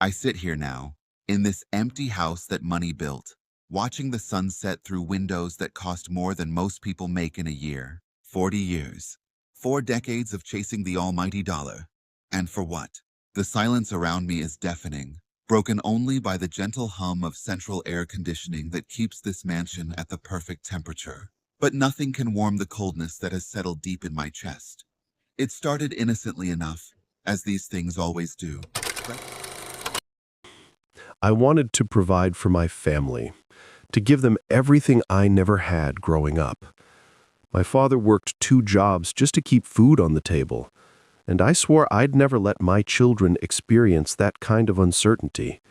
I sit here now, in this empty house that money built, watching the sun set through windows that cost more than most people make in a year. 40 years. 4 decades of chasing the almighty dollar. And for what? The silence around me is deafening, broken only by the gentle hum of central air conditioning that keeps this mansion at the perfect temperature. But nothing can warm the coldness that has settled deep in my chest. It started innocently enough, as these things always do. I wanted to provide for my family, to give them everything I never had growing up. My father worked 2 jobs just to keep food on the table, and I swore I'd never let my children experience that kind of uncertainty.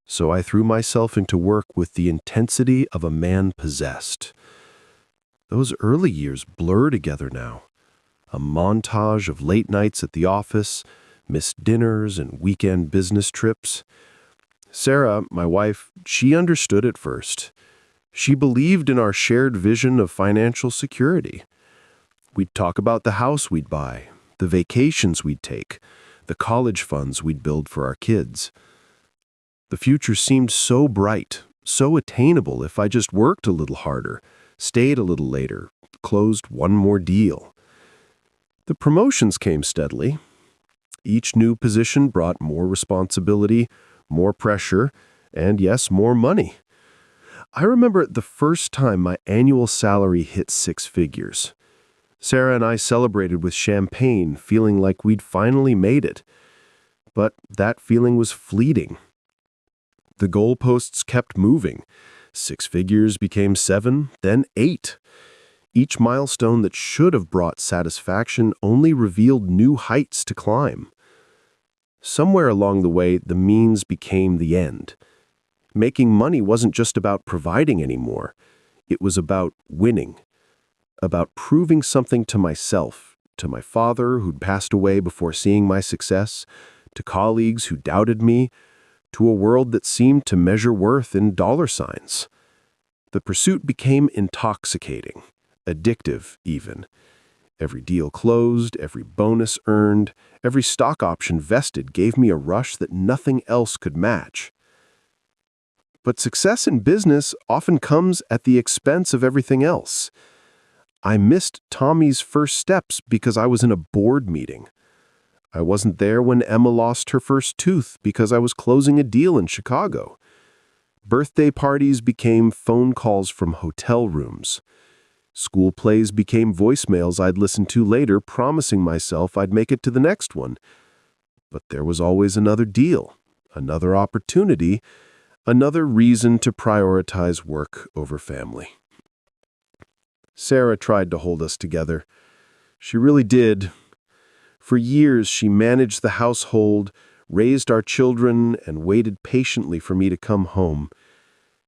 So I threw myself into work with the intensity of a man possessed. Those early years blur together now. A montage of late nights at the office, missed dinners, and weekend business trips. Sarah, my wife, she understood at first. She believed in our shared vision of financial security. We'd talk about the house we'd buy, the vacations we'd take, the college funds we'd build for our kids. The future seemed so bright, so attainable if I just worked a little harder, stayed a little later, closed one more deal. The promotions came steadily. Each new position brought more responsibility, more pressure, and yes, more money. I remember the first time my annual salary hit 6 figures. Sarah and I celebrated with champagne, feeling like we'd finally made it. But that feeling was fleeting. The goalposts kept moving. 6 figures became 7, then 8. Each milestone that should have brought satisfaction only revealed new heights to climb. Somewhere along the way, the means became the end. Making money wasn't just about providing anymore. It was about winning, about proving something to myself, to my father who'd passed away before seeing my success, to colleagues who doubted me, to a world that seemed to measure worth in dollar signs. The pursuit became intoxicating, addictive even. Every deal closed, every bonus earned, every stock option vested gave me a rush that nothing else could match. But success in business often comes at the expense of everything else. I missed Tommy's first steps because I was in a board meeting. I wasn't there when Emma lost her first tooth because I was closing a deal in Chicago. Birthday parties became phone calls from hotel rooms. School plays became voicemails I'd listen to later, promising myself I'd make it to the next one. But there was always another deal, another opportunity, another reason to prioritize work over family. Sarah tried to hold us together. She really did. For years, she managed the household, raised our children, and waited patiently for me to come home.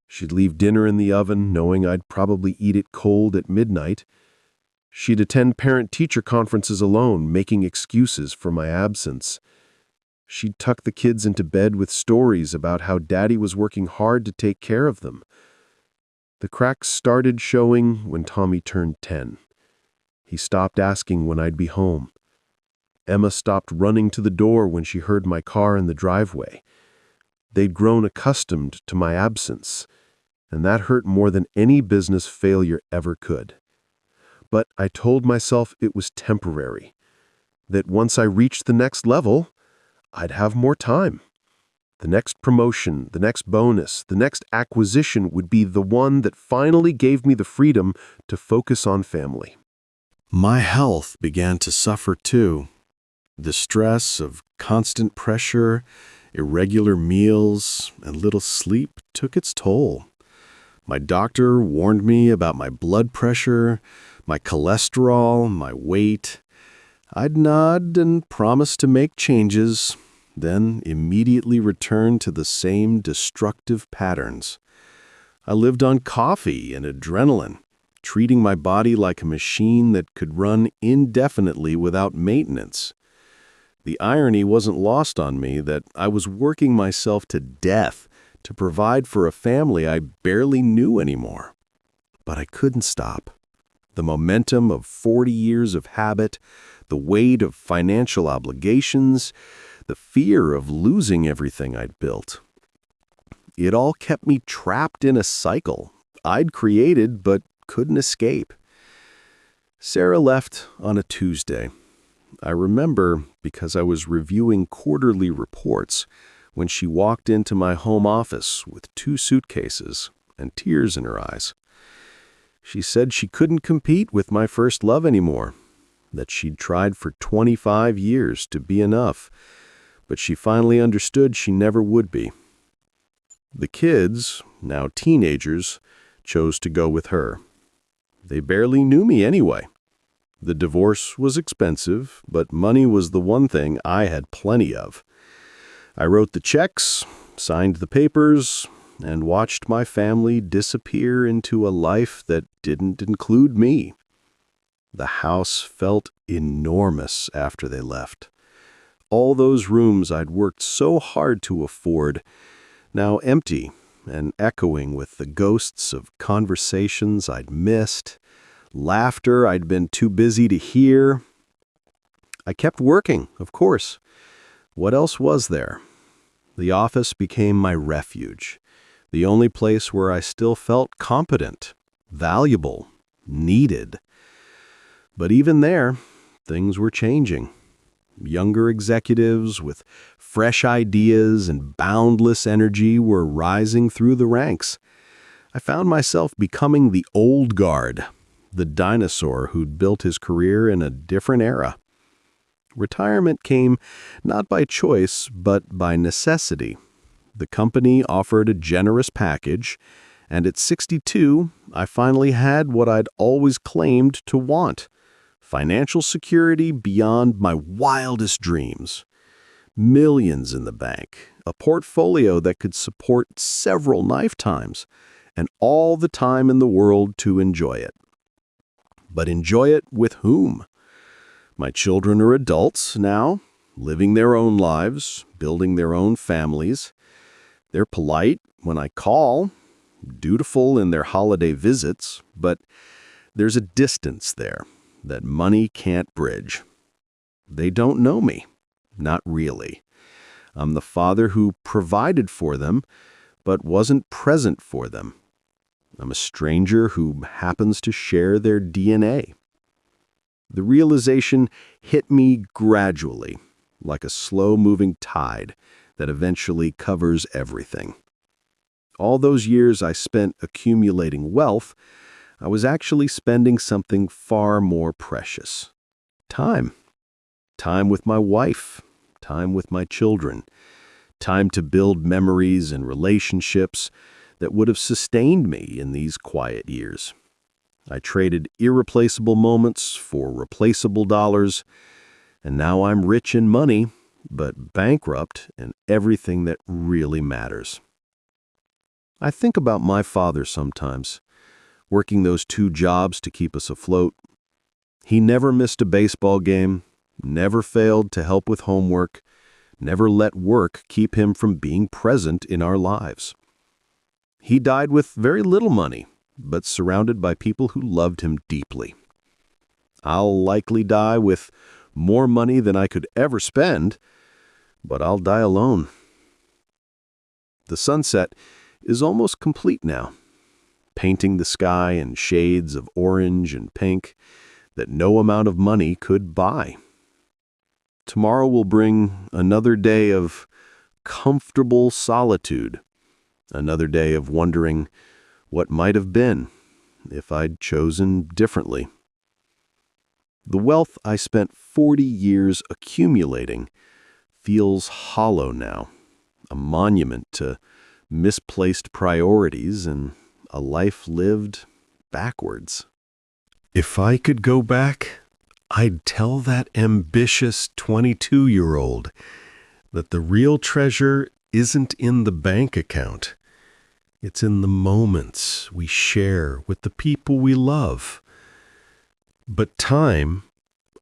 She'd leave dinner in the oven, knowing I'd probably eat it cold at midnight. She'd attend parent-teacher conferences alone, making excuses for my absence. She'd tuck the kids into bed with stories about how Daddy was working hard to take care of them. The cracks started showing when Tommy turned 10. He stopped asking when I'd be home. Emma stopped running to the door when she heard my car in the driveway. They'd grown accustomed to my absence, and that hurt more than any business failure ever could. But I told myself it was temporary, that once I reached the next level, I'd have more time. The next promotion, the next bonus, the next acquisition would be the one that finally gave me the freedom to focus on family. My health began to suffer too. The stress of constant pressure, irregular meals, and little sleep took its toll. My doctor warned me about my blood pressure, my cholesterol, my weight. I'd nod and promise to make changes, then immediately return to the same destructive patterns. I lived on coffee and adrenaline, treating my body like a machine that could run indefinitely without maintenance. The irony wasn't lost on me that I was working myself to death to provide for a family I barely knew anymore. But I couldn't stop. The momentum of 40 years of habit, the weight of financial obligations, the fear of losing everything I'd built. It all kept me trapped in a cycle I'd created but couldn't escape. Sarah left on a Tuesday. I remember because I was reviewing quarterly reports when she walked into my home office with 2 suitcases and tears in her eyes. She said she couldn't compete with my first love anymore, that she'd tried for 25 years to be enough, but she finally understood she never would be. The kids, now teenagers, chose to go with her. They barely knew me anyway. The divorce was expensive, but money was the one thing I had plenty of. I wrote the checks, signed the papers, and watched my family disappear into a life that didn't include me. The house felt enormous after they left. All those rooms I'd worked so hard to afford, now empty and echoing with the ghosts of conversations I'd missed, laughter I'd been too busy to hear. I kept working, of course. What else was there? The office became my refuge, the only place where I still felt competent, valuable, needed. But even there, things were changing. Younger executives with fresh ideas and boundless energy were rising through the ranks. I found myself becoming the old guard, the dinosaur who'd built his career in a different era. Retirement came not by choice, but by necessity. The company offered a generous package, and at 62, I finally had what I'd always claimed to want: financial security beyond my wildest dreams. Millions in the bank, a portfolio that could support several lifetimes, and all the time in the world to enjoy it. But enjoy it with whom? My children are adults now, living their own lives, building their own families. They're polite when I call, dutiful in their holiday visits, but there's a distance there that money can't bridge. They don't know me, not really. I'm the father who provided for them, but wasn't present for them. I'm a stranger who happens to share their DNA. The realization hit me gradually, like a slow-moving tide that eventually covers everything. All those years I spent accumulating wealth, I was actually spending something far more precious: time. Time with my wife, time with my children, time to build memories and relationships that would have sustained me in these quiet years. I traded irreplaceable moments for replaceable dollars, and now I'm rich in money, but bankrupt in everything that really matters. I think about my father sometimes, working those 2 jobs to keep us afloat. He never missed a baseball game, never failed to help with homework, never let work keep him from being present in our lives. He died with very little money, but surrounded by people who loved him deeply. I'll likely die with more money than I could ever spend, but I'll die alone. The sunset is almost complete now, painting the sky in shades of orange and pink that no amount of money could buy. Tomorrow will bring another day of comfortable solitude, another day of wondering what might have been if I'd chosen differently. The wealth I spent 40 years accumulating feels hollow now, a monument to misplaced priorities and a life lived backwards. If I could go back, I'd tell that ambitious 22-year-old that the real treasure isn't in the bank account. It's in the moments we share with the people we love. But time,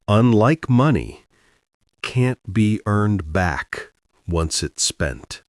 unlike money, can't be earned back once it's spent.